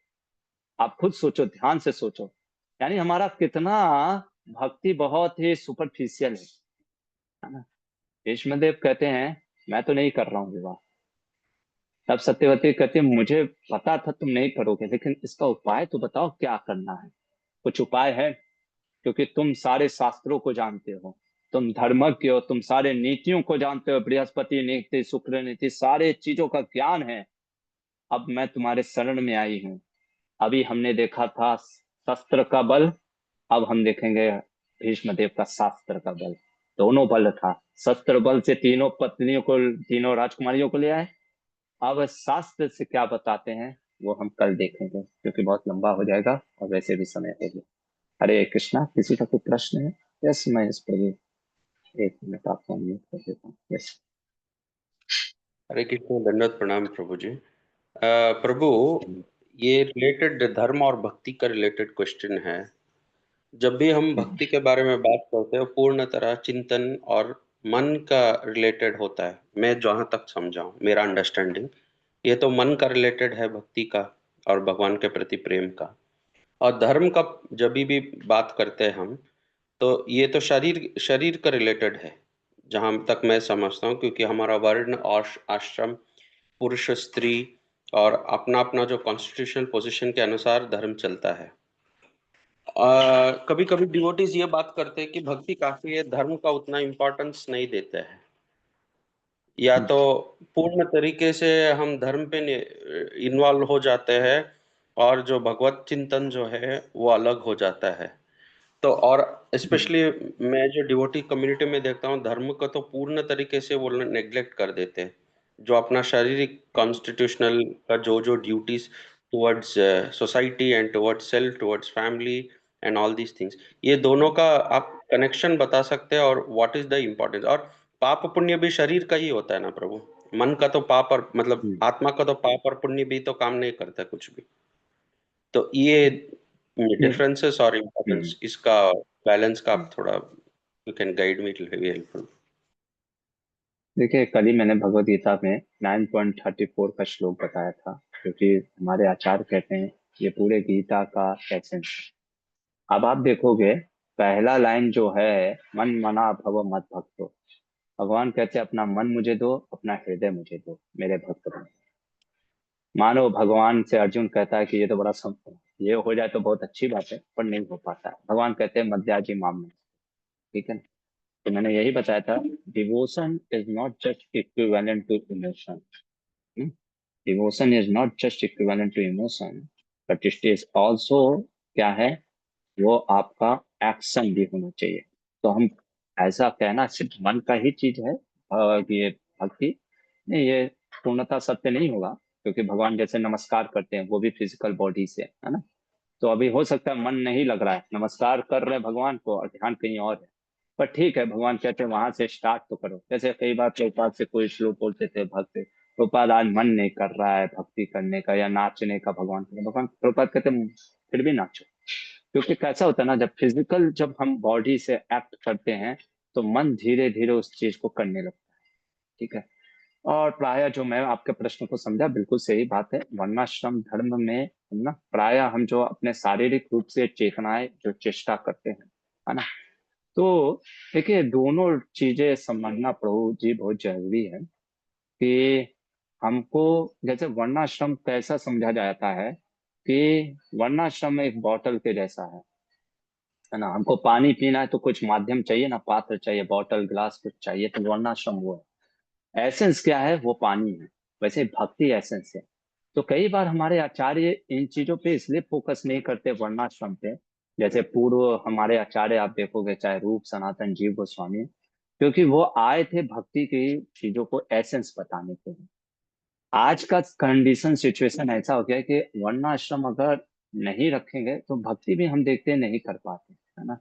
A: आप खुद सोचो, ध्यान से सोचो। यानी हमारा कितना भक्ति बहुत ही सुपरफिशियल है ना। भीष्मदेव कहते हैं मैं तो नहीं कर रहा हूँ विवाह। तब सत्यवती कहती है मुझे पता था तुम नहीं करोगे, लेकिन इसका उपाय तो बताओ क्या करना है। कुछ उपाय है, क्योंकि तुम सारे शास्त्रों को जानते हो, तुम धर्मज्ञ हो, तुम सारे नीतियों को जानते हो, बृहस्पति नीति शुक्र नीति सारे चीजों का ज्ञान है। अब मैं तुम्हारे शरण में आई हूँ। अभी हमने देखा था शस्त्र का बल, अब हम देखेंगे भीष्मदेव का शास्त्र का बल। दोनों बल था, शस्त्र बल से तीनों पत्नियों को, तीनों राजकुमारियों को ले आए। अब शास्त्र से क्या बताते हैं वो हम कल देखेंगे, क्योंकि बहुत लंबा हो जाएगा और वैसे भी समय है। हरे कृष्णा, किसी का कोई प्रश्न है? यस, मैं इस पर एक मिनट आपको म्यूट कर देता हूँ। यस।
B: हरे कृष्ण, दंडवत प्रणाम प्रभु जी। प्रभु, ये रिलेटेड धर्म और भक्ति का रिलेटेड क्वेश्चन है। जब भी हम भक्ति के बारे में बात करते हैं पूर्ण तरह चिंतन और मन का रिलेटेड होता है। मैं जहाँ तक समझा हूँ, मेरा अंडरस्टैंडिंग ये तो मन का रिलेटेड है भक्ति का और भगवान के प्रति प्रेम का। और धर्म का जब भी बात करते हैं हम, तो ये तो शरीर शरीर का रिलेटेड है जहाँ तक मैं समझता हूँ, क्योंकि हमारा वर्ण और आश्रम, पुरुष स्त्री और अपना अपना जो कॉन्स्टिट्यूशनल पोजीशन के अनुसार धर्म चलता है। कभी कभी डिवोटीज ये बात करते हैं कि भक्ति काफी है, धर्म का उतना इम्पोर्टेंस नहीं देते हैं, या तो पूर्ण तरीके से हम धर्म पे इन्वॉल्व हो जाते हैं और जो भगवत चिंतन जो है वो अलग हो जाता है। तो और स्पेशली मैं जो डिवोटी कम्युनिटी में देखता हूँ, धर्म को तो पूर्ण तरीके से वो नेग्लेक्ट कर देते हैं। जो अपना शारीरिक कॉन्स्टिट्यूशनल का जो जो duties towards society and towards self, towards family and all these things, ये दोनों का आप कनेक्शन बता सकते हैं, और व्हाट इज द इम्पोर्टेंस। और पाप पुण्य भी शरीर का ही होता है ना प्रभु। मन का तो पाप और मतलब
A: हम्म,
B: आत्मा का तो पाप और पुण्य भी तो काम नहीं करता कुछ भी। तो ये
A: नहीं,
B: डिफरेंसेस और इम्पोर्टेंस इसका बैलेंस का आप थोड़ा you can guide me, it will be helpful.
A: देखिए कल ही मैंने भगवत गीता में 9.34 का श्लोक बताया था, क्योंकि हमारे आचार्य कहते हैं ये पूरे गीता का एसेंस है। अब आप देखोगे, पहला लाइन जो है, मन मना भव मत भक्तो, भगवान कहते हैं अपना मन मुझे दो, अपना हृदय मुझे दो, मेरे भक्त बनो। मानो भगवान से अर्जुन कहता है कि ये तो बड़ा ये हो जाए तो बहुत अच्छी बात है, पर नहीं हो पाता है। भगवान कहते हैं मध्याजी माम। ठीक है ना? तो मैंने यही बताया था, devotion is not just equivalent to emotion. Devotion is not just equivalent to emotion, but it is also क्या है, वो आपका एक्शन भी होना चाहिए। तो हम ऐसा कहना सिर्फ मन का ही चीज है ये भक्ति नहीं, ये पूर्णता सत्य नहीं होगा, क्योंकि भगवान जैसे नमस्कार करते हैं वो भी फिजिकल बॉडी से है ना। तो अभी हो सकता है मन नहीं लग रहा है, नमस्कार कर रहे हैं भगवान को और ध्यान कहीं और है, पर ठीक है, भगवान कहते हैं वहां से स्टार्ट तो करो। जैसे कई बार प्रभुपाद से कोई श्लोक बोलते थे भक्त, प्रभुपाद आज मन नहीं कर रहा है भक्ति करने का या नाचने का भगवान का, भगवान प्रभुपाद कहते हैं फिर भी नाचो। क्योंकि कैसा होता है ना, जब हम बॉडी से एक्ट करते हैं तो मन धीरे धीरे उस चीज को करने लगता है। ठीक है। और प्राय जो मैं आपके प्रश्न को समझा, बिल्कुल सही बात है, वर्णाश्रम धर्म में हम ना प्राय हम जो अपने शारीरिक रूप से चेतनाएं जो चेष्टा करते हैं, है ना। तो देखिए दोनों चीजें समझना प्रभु जी बहुत जरूरी है कि हमको, जैसे वर्णाश्रम कैसा समझा जाता है कि वर्णाश्रम एक बॉटल के जैसा है ना। हमको पानी पीना है तो कुछ माध्यम चाहिए ना, पात्र चाहिए, बॉटल ग्लास कुछ चाहिए, तो वर्णाश्रम वो है। एसेंस क्या है, वो पानी है। वैसे भक्ति एसेंस है। तो कई बार हमारे आचार्य इन चीजों पे इसलिए फोकस नहीं करते वर्णाश्रम पे, जैसे पूर्व हमारे आचार्य आप देखोगे, चाहे रूप सनातन जीव गोस्वामी, क्योंकि वो आए थे भक्ति की चीजों को एसेंस बताने के लिए। आज का कंडीशन सिचुएशन ऐसा हो गया है कि वर्णाश्रम अगर नहीं रखेंगे तो भक्ति भी हम देखते हैं नहीं कर पाते, है ना।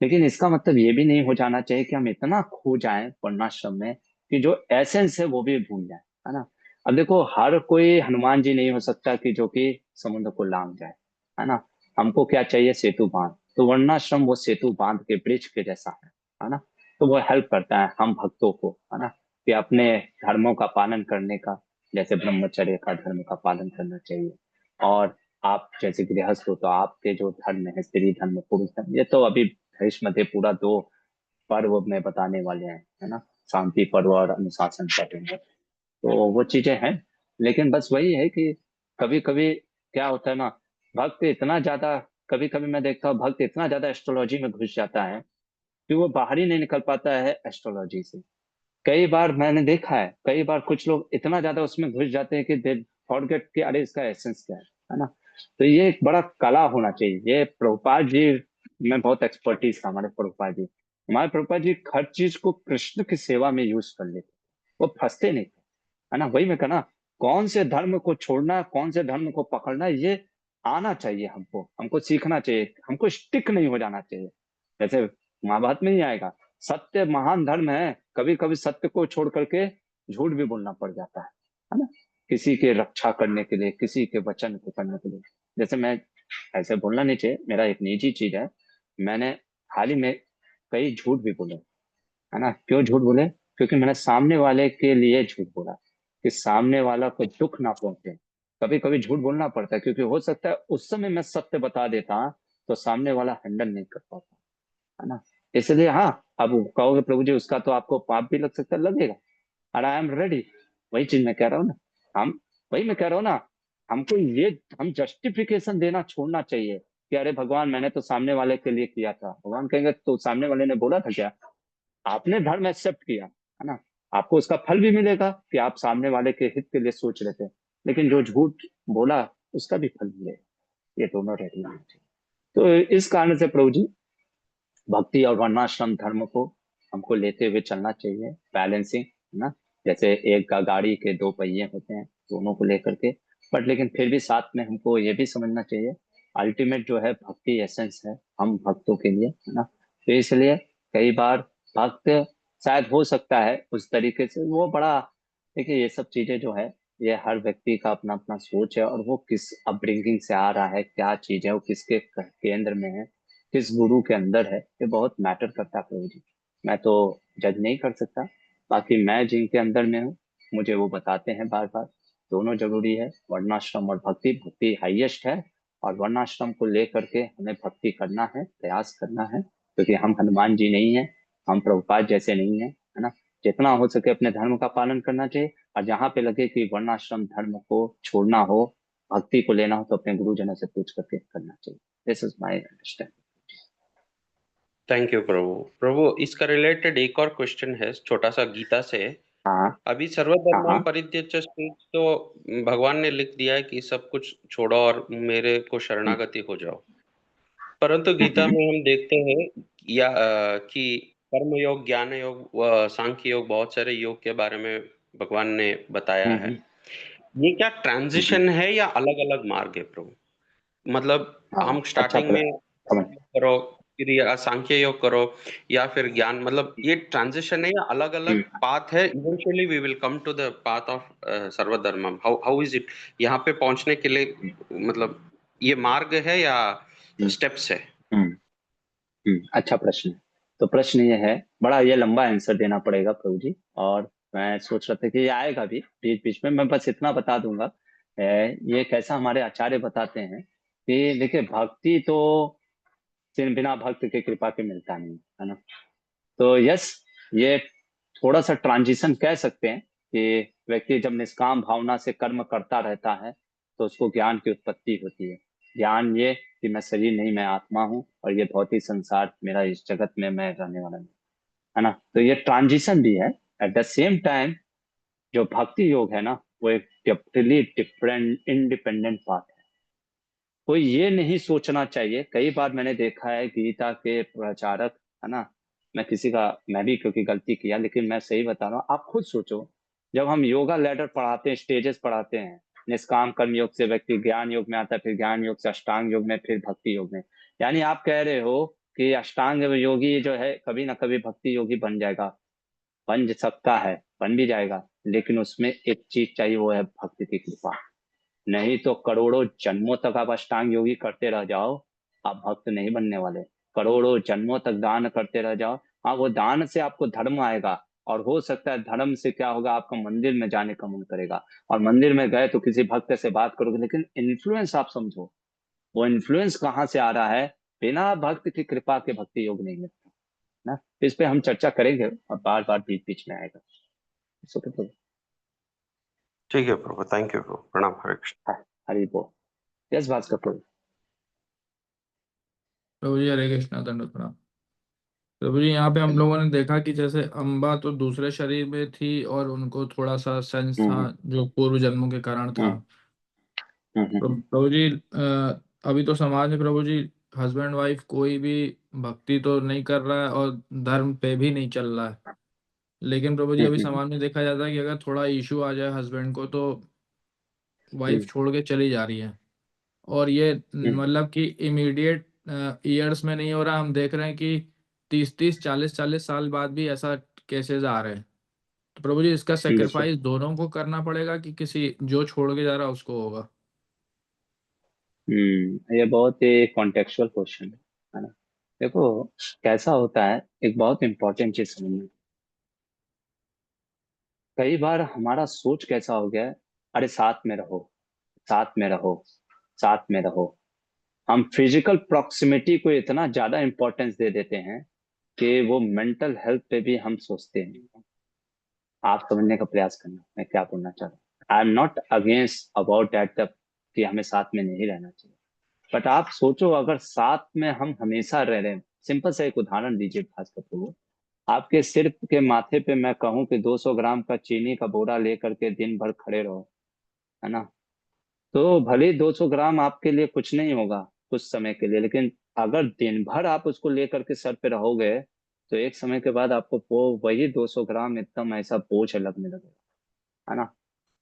A: लेकिन इसका मतलब ये भी नहीं हो जाना चाहिए कि हम इतना खो जाएं वर्णाश्रम में कि जो एसेंस है वो भी भूल जाए, है ना। अब देखो हर कोई हनुमान जी नहीं हो सकता कि जो कि समुद्र को लांग जाए, है ना। हमको क्या चाहिए, सेतु बांध। तो वर्णाश्रम वो सेतु बांध के ब्रिज के जैसा है ना। तो वो हेल्प करता है हम भक्तों को, है ना, कि अपने धर्मों का पालन करने का, जैसे ब्रह्मचर्य का धर्म का पालन करना चाहिए। और आप जैसे गृहस्थ हो तो आपके जो धर्म है, स्त्री धर्म पुरुष धर्म, ये तो अभी भविष्य मध्य पूरा दो पर्व में बताने वाले हैं, है ना। शांति पर्व और अनुशासन पर्व। तो वो चीजें हैं। लेकिन बस वही है कि कभी कभी क्या होता है ना, भक्त इतना ज्यादा, कभी कभी मैं देखता हूँ भक्त इतना ज्यादा एस्ट्रोलॉजी में घुस जाता है कि वो बाहर ही नहीं निकल पाता है एस्ट्रोलॉजी से। कई बार मैंने देखा है, कई बार कुछ लोग इतना ज्यादा उसमें घुस जाते हैं कि दे फॉरगेट कि अरे इसका एसेंस क्या है ना। तो ये एक बड़ा कला होना चाहिए। ये प्रभुपाद जी में बहुत एक्सपर्टीज था हमारे प्रभुपाद जी। हमारे प्रभुपाद जी हर चीज को कृष्ण की सेवा में यूज कर लेते, वो फंसते नहीं थे, है ना। वही मैं कहना, कौन से धर्म को छोड़ना, कौन से धर्म को पकड़ना, ये आना चाहिए हमको, हमको सीखना चाहिए, हमको स्टिक नहीं हो जाना चाहिए। जैसे महाभारत में ही आएगा, सत्य महान धर्म है, कभी कभी सत्य को छोड़ करके झूठ भी बोलना पड़ जाता है ना। किसी के रक्षा करने के लिए, किसी के वचन को करने के लिए। जैसे मैं, ऐसे बोलना नहीं चाहिए, मेरा एक निजी चीज है, मैंने हाल ही में कई झूठ भी बोले, है ना। क्यों झूठ बोले, क्योंकि मैंने सामने वाले के लिए झूठ बोला कि सामने वाला को दुख ना पहुंचे। कभी कभी झूठ बोलना पड़ता है, क्योंकि हो सकता है उस समय मैं सत्य बता देता तो सामने वाला हैंडल नहीं कर पाता, है ना। इसलिए हाँ, अब कहोगे प्रभु जी उसका तो आपको पाप भी लग सकता है, लगेगा, और आई एम रेडी। वही चीज मैं कह रहा हूँ ना, हम, वही मैं कह रहा हूँ ना, हमको ये, हम जस्टिफिकेशन देना छोड़ना चाहिए कि अरे भगवान मैंने तो सामने वाले के लिए किया था। भगवान कहेंगे तो सामने वाले ने बोला था क्या, आपने धर्म एक्सेप्ट किया, है ना, आपको उसका फल भी मिलेगा कि आप सामने वाले के हित के लिए सोच रहे थे। लेकिन जो झूठ बोला उसका भी फल मिलेगा। ये दोनों रेडी होना चाहिए। तो इस कारण से प्रभु जी भक्ति और वर्णाश्रम धर्म को हमको लेते हुए चलना चाहिए, बैलेंसिंग, है ना। जैसे एक गाड़ी के दो पहिए होते हैं, दोनों को लेकर के, बट लेकिन फिर भी साथ में हमको ये भी समझना चाहिए, अल्टीमेट जो है भक्ति एसेंस है हम भक्तों के लिए, है ना। तो इसलिए कई बार भक्त शायद हो सकता है उस तरीके से वो बड़ा, देखिए ये सब चीजें जो है ये हर व्यक्ति का अपना अपना सोच है, और वो किस अपब्रिंगिंग से आ रहा है, क्या चीज है, वो किसके केंद्र में है, किस गुरु के अंदर है, ये बहुत मैटर करता है प्रभु जी। मैं तो जज नहीं कर सकता, बाकी मैं जिनके अंदर में हूँ मुझे वो बताते हैं बार बार, दोनों जरूरी है, वर्णाश्रम और भक्ति। भक्ति हाईएस्ट है, और वर्णाश्रम को लेकर के हमें भक्ति करना है, प्रयास करना है, क्योंकि हम हनुमान जी नहीं है, हम प्रभुपाद जैसे नहीं है, है ना। जितना हो सके अपने धर्म का पालन करना चाहिए, और जहाँ पे लगे कि वर्णाश्रम धर्म को छोड़ना हो, भक्ति को लेना हो, तो अपने गुरुजनों से पूछ करके करना चाहिए। This is my understanding.
B: Thank you प्रभु। प्रभु, इसका रिलेटेड एक और क्वेश्चन है, छोटा सा, गीता से।
A: हाँ
B: अभी
A: हाँ
B: सर्वधर्मां
A: हाँ।
B: परित्यज्य तो भगवान ने लिख दिया है कि सब कुछ छोड़ो और मेरे को
A: हम्म,
B: शरणागति हो जाओ। परंतु गीता
A: हम्म,
B: में हम देखते हैं कि कर्म योग, ज्ञान योग व सांख्य योग, बहुत सारे योग के बारे में भगवान ने बताया है।
A: हम्म,
B: ये क्या
A: हम्म।
B: ट्रांजिशन है या अलग अलग मार्ग है प्रभु? मतलब
A: हाँ,
B: हम
A: अच्छा
B: स्टार्टिंग में
A: समझ।
B: करो, फिर या सांख्य योग करो, या फिर ज्ञान, मतलब ये ट्रांजिशन है या अलग अलग
A: हम्म,
B: पाथ है? Eventually we will come to the path of सर्वधर्मम। How how is it? यहाँ पे पहुंचने के लिए मतलब ये मार्ग है या
A: हम्म,
B: स्टेप्स है?
A: हम्म, अच्छा प्रश्न है। तो प्रश्न ये है, बड़ा ये लंबा आंसर देना पड़ेगा प्रभु जी, और मैं सोच रहा था कि ये आएगा भी बीच बीच में, मैं बस इतना बता दूंगा। ये कैसा हमारे आचार्य बताते हैं कि देखिए भक्ति तो सिर्फ बिना भक्त के कृपा के मिलता नहीं है ना। तो यस, ये थोड़ा सा ट्रांजिशन कह सकते हैं कि व्यक्ति जब निष्काम भावना से कर्म करता रहता है तो उसको ज्ञान की उत्पत्ति होती है। ज्ञान ये कि मैं शरीर नहीं, मैं आत्मा हूँ, और ये भौतिक संसार मेरा, इस जगत में मैं रहने वाला नहीं, है ना। तो ये ट्रांजिशन भी है। एट द सेम टाइम जो भक्ति योग है ना, वो एक टोटली डिफरेंट इंडिपेंडेंट पाथ है। कोई ये नहीं सोचना चाहिए, कई बार मैंने देखा है गीता के प्रचारक, है ना, मैं भी क्योंकि गलती किया, लेकिन मैं सही बता रहा हूँ, आप खुद सोचो, जब हम योगा लैडर पढ़ाते हैं, स्टेजेस पढ़ाते हैं, निष्काम कर्म योग से व्यक्ति ज्ञान योग में आता है, फिर ज्ञान योग से अष्टांग योग में, फिर भक्ति योग में, यानी आप कह रहे हो कि अष्टांग योगी जो है कभी ना कभी भक्ति योगी बन जाएगा। बन सकता है, बन भी जाएगा, लेकिन उसमें एक चीज चाहिए, वो है भक्ति की कृपा। नहीं तो करोड़ों जन्मों तक आप अष्टांग योगी करते रह जाओ, आप भक्त नहीं बनने वाले। करोड़ों जन्मों तक दान करते रह जाओ, हाँ वो दान से आपको धर्म आएगा, और हो सकता है धर्म से क्या होगा, आपका मंदिर में जाने का मन करेगा, और मंदिर में गए तो किसी भक्त से बात करोगे, लेकिन इन्फ्लुएंस आप समझो, वो इन्फ्लुएंस कहाँ से आ रहा है, बिना भक्त की कृपा के भक्ति योग नहीं मिलता ना। इस पे हम चर्चा करेंगे, और बार बार बीच बीच में आएगा। सुखी प्रभु।
B: ठीक है प्रभु, थैंक यू प्रभु, प्रणाम, हरे कृष्ण।
A: हाँ, हरि बोल। यस भास्कर प्रभु।
C: प्रभु जी हरे कृष्णा, दंडवत प्रणाम। प्रभु जी यहाँ पे हम लोगों ने देखा कि जैसे अम्बा तो दूसरे शरीर में थी और उनको थोड़ा सा सेंस था
A: हम्म,
C: जो पूर्व जन्मों के कारण था।
A: हम्म, हम्म,
C: प्रभु जी अभी तो समाज में प्रभु जी हस्बैंड वाइफ कोई भी भक्ति तो नहीं कर रहा है और धर्म पे भी नहीं चल रहा है। लेकिन प्रभु जी
A: हम्म,
C: अभी
A: हम्म,
C: समाज में देखा जाता है कि अगर थोड़ा इशू आ जाए हस्बैंड को तो वाइफ
A: हम्म,
C: छोड़ के चली जा रही है। और ये
A: हम्म,
C: मतलब कि इमीडिएट ईयर्स में नहीं हो रहा, हम देख रहे हैं कि 30-30 40-40 साल बाद भी ऐसा केसेस आ रहे हैं। तो प्रभु जी इसका
A: बिल्कुल।
C: सेक्रीफाइस दोनों को करना पड़ेगा कि किसी जो छोड़ के जा रहा है उसको होगा?
A: ये बहुत ही कॉन्टेक्चुअल क्वेश्चन है ना। देखो कैसा होता है, एक बहुत इंपॉर्टेंट चीज समझना। कई बार हमारा सोच कैसा हो गया है, अरे साथ में रहो, साथ में रहो, साथ में रहो। हम फिजिकल प्रॉक्सिमिटी को इतना ज्यादा इंपॉर्टेंस दे देते हैं कि वो मेंटल हेल्थ पे भी हम सोचते हैं। आप समझने का प्रयास करना मैं क्या बोलना चाह रहा हूँ। I am not against about that कि हमें साथ में नहीं रहना चाहिए, बट आप सोचो अगर साथ में हम हमेशा रह रहे हैं, सिंपल सा एक उदाहरण दीजिए भास्कर प्रभु, आपके सिर के माथे पे मैं कहूं कि 200 ग्राम का चीनी का बोरा लेकर के दिन भर खड़े रहो, है ना, तो भले ही 200 ग्राम आपके लिए कुछ नहीं होगा कुछ समय के लिए, लेकिन अगर दिन भर आप उसको लेकर के सर पे रहोगे तो एक समय के बाद आपको वो वही 200 ग्राम एकदम ऐसा बोझ लगने लगेगा, है ना।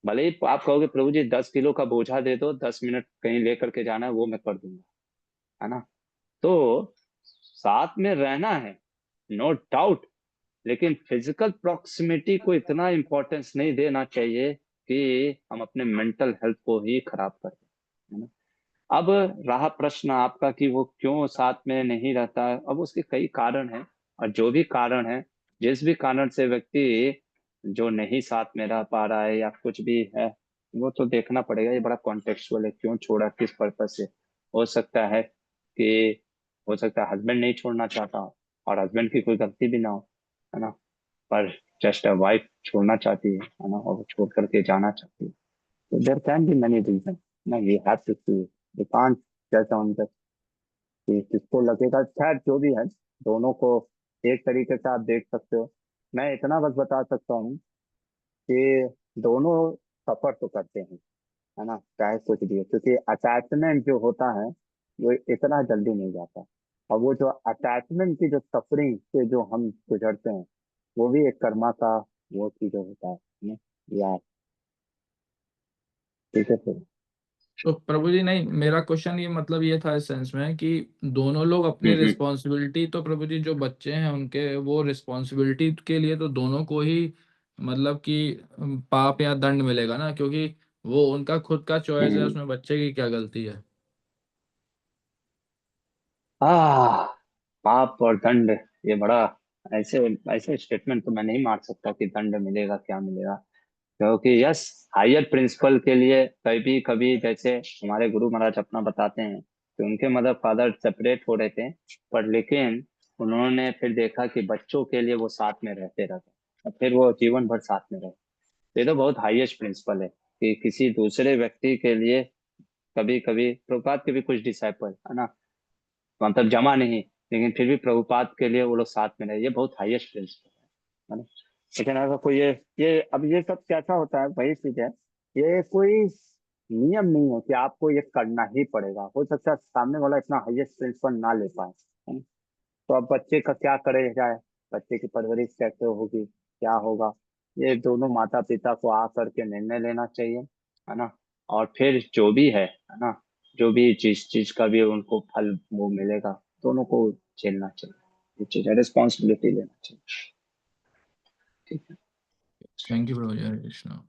A: भले ही आप कहोगे प्रभु जी 10 किलो का बोझा दे दो, 10 मिनट कहीं लेकर के जाना है वो मैं कर दूंगा, है ना। तो साथ में रहना है, नो डाउट, लेकिन फिजिकल प्रॉक्सिमिटी को इतना इम्पोर्टेंस नहीं देना चाहिए कि हम अपने मेंटल हेल्थ को ही खराब कर दें, है ना। अब रहा प्रश्न आपका कि वो क्यों साथ में नहीं रहता है, अब उसके कई कारण हैं। और जो भी कारण है, जिस भी कारण से व्यक्ति जो नहीं साथ में रह पा रहा है या कुछ भी है, वो तो देखना पड़ेगा। ये बड़ा कॉन्टेक्चुअल है, क्यों छोड़ा, किस पर्पज से। हो सकता है कि हो सकता है हस्बैंड नहीं छोड़ना चाहता हो और हस्बैंड की कोई गलती भी ना हो, है ना। पर जस्ट अ वाइफ छोड़ना चाहती है ना, और वो छोड़ करके जाना चाहती है। तो there can be many reason ना, we have to see, we can't जज ऑन द कि किसको लगेगा। खैर जो भी है, दोनों को एक तरीके से आप देख सकते हो। मैं इतना बस बता सकता हूँ कि दोनों सफर तो करते हैं, है ना, चाहे कुछ भी हो, क्योंकि अटैचमेंट जो होता है वो इतना जल्दी नहीं जाता। और वो जो अटैचमेंट की जो सफरिंग से जो हम गुजरते हैं, वो भी एक कर्मा का वो चीज होता है ना। या ठीक है फिर।
C: तो प्रभु जी नहीं, मेरा क्वेश्चन ये मतलब ये था इस सेंस में कि दोनों लोग अपनी
A: हम्म।
C: रिस्पॉन्सिबिलिटी, तो प्रभु जी जो बच्चे हैं उनके वो रिस्पॉन्सिबिलिटी के लिए तो दोनों को ही मतलब कि पाप या दंड मिलेगा ना, क्योंकि वो उनका खुद का चॉइस है,
A: हम्म।
C: उसमें बच्चे की क्या गलती है।
A: आ पाप और दंड, ये बड़ा ऐसे ऐसे स्टेटमेंट तो मैं नहीं मार सकता कि दंड मिलेगा क्या मिलेगा। क्योंकि यस, हायर प्रिंसिपल के लिए कभी कभी जैसे हमारे गुरु महाराज अपना बताते हैं कि उनके मदर फादर सेपरेट हो रहे थे, पर लेकिन उन्होंने फिर देखा कि बच्चों के लिए वो साथ में रहते रहते और फिर वो जीवन भर साथ में रहे। तो ये तो बहुत हाईएस्ट प्रिंसिपल है कि किसी दूसरे व्यक्ति के लिए, कभी कभी प्रभुपाद के भी कुछ डिसाइपल, है ना, मतलब जमा नहीं, लेकिन फिर भी प्रभुपाद के लिए वो लोग साथ में रहे, ये बहुत हाईएस्ट प्रिंसिपल है ना। लेकिन अगर कोई ये अब ये सब कैसा होता है, वही चीज है, ये कोई नियम नहीं है कि आपको ये करना ही पड़ेगा। हो सकता है सामने वाला इतना हाईएस्ट प्रिंसिपल ना ले पाए, है ना? तो अब बच्चे का क्या करे जाए, बच्चे की परवरिश कैसे होगी, क्या होगा, ये दोनों माता पिता को आ करके निर्णय लेना चाहिए, है ना। और फिर जो भी है ना, जो भी जिस चीज का भी उनको फल वो मिलेगा, दोनों को झेलना चाहिए, ये चीज है, रिस्पॉन्सिबिलिटी लेना चाहिए। ठीक है।
C: थैंक यू प्रभु जी, हरे कृष्णा।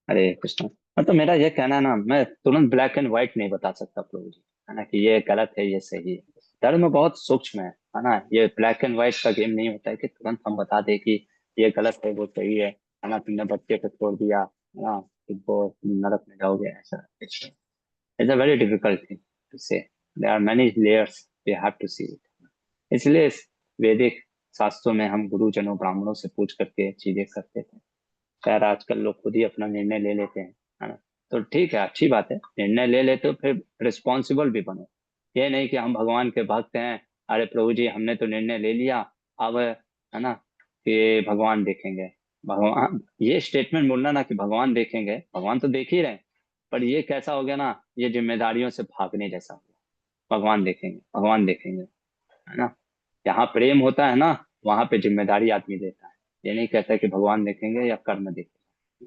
A: अरे कृष्णा, तो मेरा ये कहना है ना, मैं तुरंत ब्लैक एंड व्हाइट नहीं बता सकता प्रभु जी, है ना, कि ये गलत है ये सही है। धर्म बहुत सूक्ष्म है ना। ये ब्लैक एंड व्हाइट का गेम नहीं होता है कि तुरंत हम बता दें कि ये गलत है वो सही है ना। तुमने बच्चे को छोड़ दिया, है ना, फिर वो नरक में जाओगे, ऐसा it's a very difficult thing to say. There are many layers we have to see it. इसलिए इस वैदिक शास्त्रों में हम गुरुजनों ब्राह्मणों से पूछ करके चीजें करते थे। खैर आजकल लोग खुद ही अपना निर्णय ले लेते हैं, है ना। तो ठीक है, अच्छी बात है, निर्णय ले लेते हो फिर रिस्पॉन्सिबल भी बनो। ये नहीं कि हम भगवान के भक्त हैं, अरे प्रभु जी हमने तो निर्णय ले लिया, अब, है ना, कि भगवान देखेंगे। भगवान, ये स्टेटमेंट बोलना ना कि भगवान देखेंगे, भगवान तो देख ही रहे हैं, पर ये कैसा हो गया ना, ये जिम्मेदारियों से भागने जैसा हो गया। भगवान देखेंगे, भगवान देखेंगे, है ना। जहाँ प्रेम होता है ना, वहां पे जिम्मेदारी आदमी लेता है। ये नहीं कहता कि भगवान देखेंगे या कर्म देखेंगे।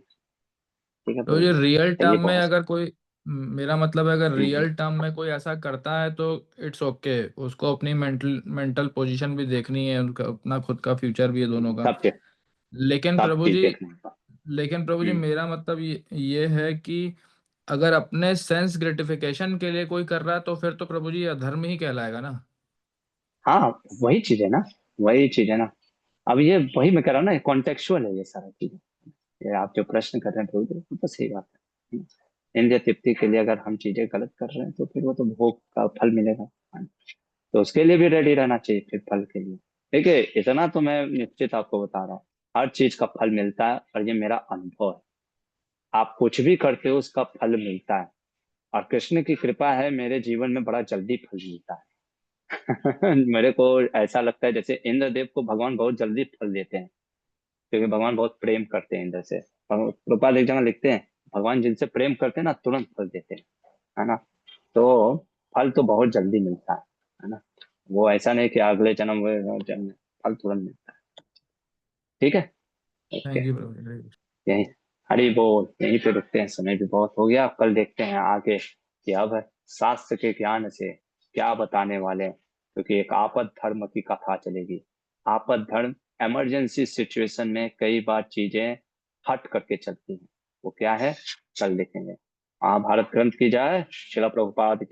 A: ठीक है
C: तो
A: प्रभु
C: ये
A: जी,
C: रियल
A: ये
C: टर्म में
A: बहुत।
C: अगर कोई, मेरा मतलब है अगर
A: हम्म।
C: रियल टर्म में कोई ऐसा करता है तो इट्स ओके, उसको अपनी मेंटल मेंटल पोजीशन भी देखनी है, उनका अपना खुद का फ्यूचर भी है दोनों का।
A: सब चीज,
C: लेकिन
A: सब
C: प्रभु
A: चीज
C: जी,
A: देखना होगा।
C: लेकिन प्रभु जी
A: हम्म।
C: मेरा मतलब ये है कि अगर अपने सेंस ग्रेटिफिकेशन के लिए कोई कर रहा है तो फिर तो प्रभु जी अधर्म ही कहलाएगा ना।
A: हाँ, वही चीज है ना, वही चीज है ना। अब ये वही मैं कह रहा हूँ ना, कॉन्टेक्चुअल है ये सारा चीज। ये आप जो प्रश्न कर रहे हैं प्रभु जी, वो तो सही बात है। इंद्रिय तृप्ति के लिए अगर हम चीजें गलत कर रहे हैं तो फिर वो तो भोग का फल मिलेगा, तो उसके लिए भी रेडी रहना चाहिए फिर फल के लिए। देखिए इतना तो मैं निश्चित आपको बता रहा हूँ, हर चीज का फल मिलता है, और ये मेरा अनुभव है। आप कुछ भी करते हो उसका फल मिलता है, और कृष्ण की कृपा है, मेरे जीवन में बड़ा जल्दी फल मिलता है। मेरे को ऐसा लगता है जैसे इंद्रदेव को भगवान बहुत जल्दी फल देते हैं, क्योंकि भगवान बहुत प्रेम करते हैं इंद्र से। प्रभुपाद एक जगह लिखते हैं, भगवान जिनसे प्रेम करते हैं ना तुरंत फल देते हैं, है ना। तो फल तो बहुत जल्दी मिलता है ना। वो ऐसा नहीं कि अगले जन्म में जन्म फल तुरंत मिलता है। ठीक है, ओके।
C: थैंक यू प्रभु जी।
A: यही, हरी बोल, यहीं पे रुकते हैं, समय भी बहुत हो गया। कल देखते हैं आगे कि अब शास्त्र के ज्ञान से क्या बताने वाले हैं, क्योंकि एक आपद धर्म की कथा चलेगी। आपद धर्म, इमरजेंसी सिचुएशन में कई बार चीजें हट करके चलती हैं, वो क्या है कल देखेंगे। महाभारत ग्रंथ की जाए, श्रील प्रभुपाद की